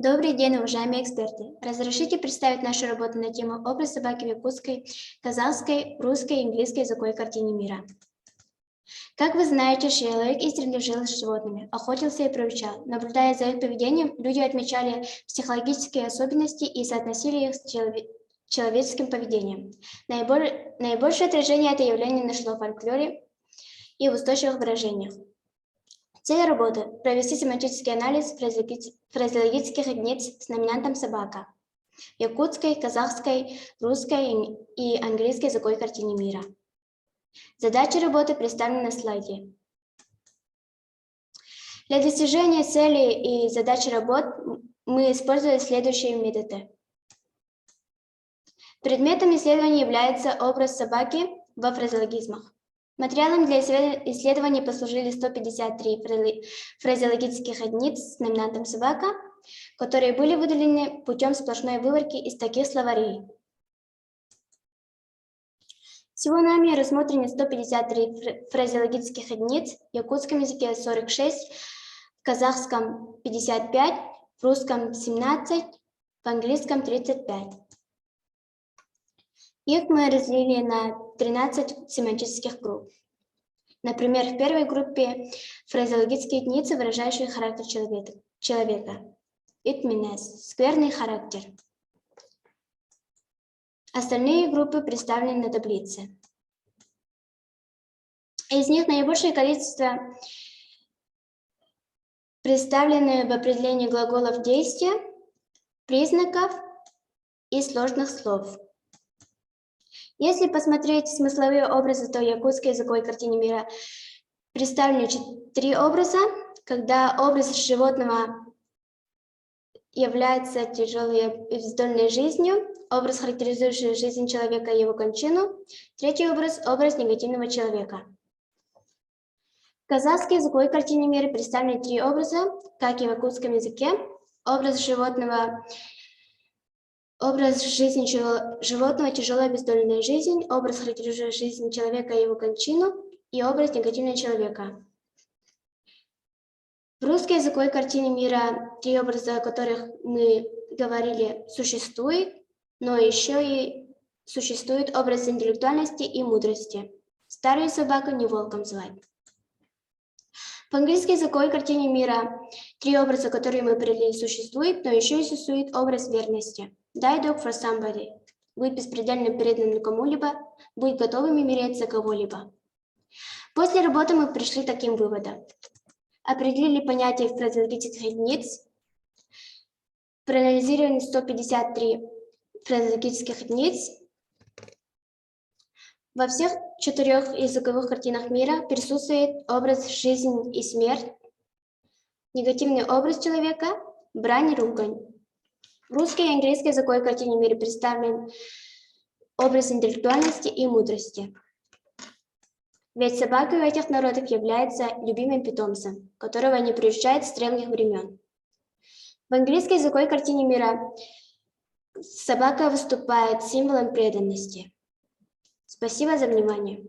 Добрый день, уважаемые эксперты! Разрешите представить нашу работу на тему «Образ собаки в якутской, казахской, русской и английской языковой картине мира». Как вы знаете, человек издревле жил с животными, охотился и приучал. Наблюдая за их поведением, люди отмечали психологические особенности и соотносили их с человеческим поведением. Наибольшее отражение это явление нашло в фольклоре и в устойчивых выражениях. Цель работы – провести семантический анализ фразеологических единиц с номинантом «собака» в якутской, казахской, русской и английской языковой картине мира. Задачи работы представлены на слайде. Для достижения целей и задачи работ мы использовали следующие методы. Предметом исследования является образ собаки во фразеологизмах. Материалом для исследования послужили 153 фразеологических единиц с номинантом «собака», которые были выделены путем сплошной выборки из таких словарей. Всего нами рассмотрены 153 фразеологических единиц, в якутском языке 46, в казахском 55, в русском 17, в английском 35. Их мы разделили на 13 семантических групп. Например, в первой группе фразеологические единицы, выражающие характер человека. Итминес – скверный характер. Остальные группы представлены на таблице. Из них наибольшее количество представлены в определении глаголов действия, признаков и сложных слов. Если посмотреть смысловые образы, то в якутской языковой картине мира представлены 4 образа, когда образ животного является тяжелой и вздольной жизнью, образ, характеризующий жизнь человека и его кончину, третий образ – образ негативного человека. В казахской языковой картине мира представлены 3 образа, как и в якутском языке: образ животного, образ жизни животного, тяжелая бездольная жизнь, образ, характеризующий жизнь человека и его кончину, и образ негативного человека. В русской языковой картине мира 3 образа, о которых мы говорили, существует, но еще и существует образ интеллектуальности и мудрости. Старую собаку не волком звать. В английской языковой картине мира 3 образа, которые мы определили, существует, но еще и существует образ верности. Die dog for somebody. Будь беспредельно преданным кому-либо, будь готовым умереть за кого-либо. После работы мы пришли к таким выводам. Определили понятие фразеологических единиц, проанализировали 153 фразеологических единиц. Во всех 4 языковых картинах мира присутствует образ жизнь и смерть, негативный образ человека, брань и ругань. В русской и английской языковой картине мира представлен образ интеллектуальности и мудрости. Ведь собака у этих народов является любимым питомцем, которого они приучают с древних времен. В английской языковой картине мира собака выступает символом преданности. Спасибо за внимание.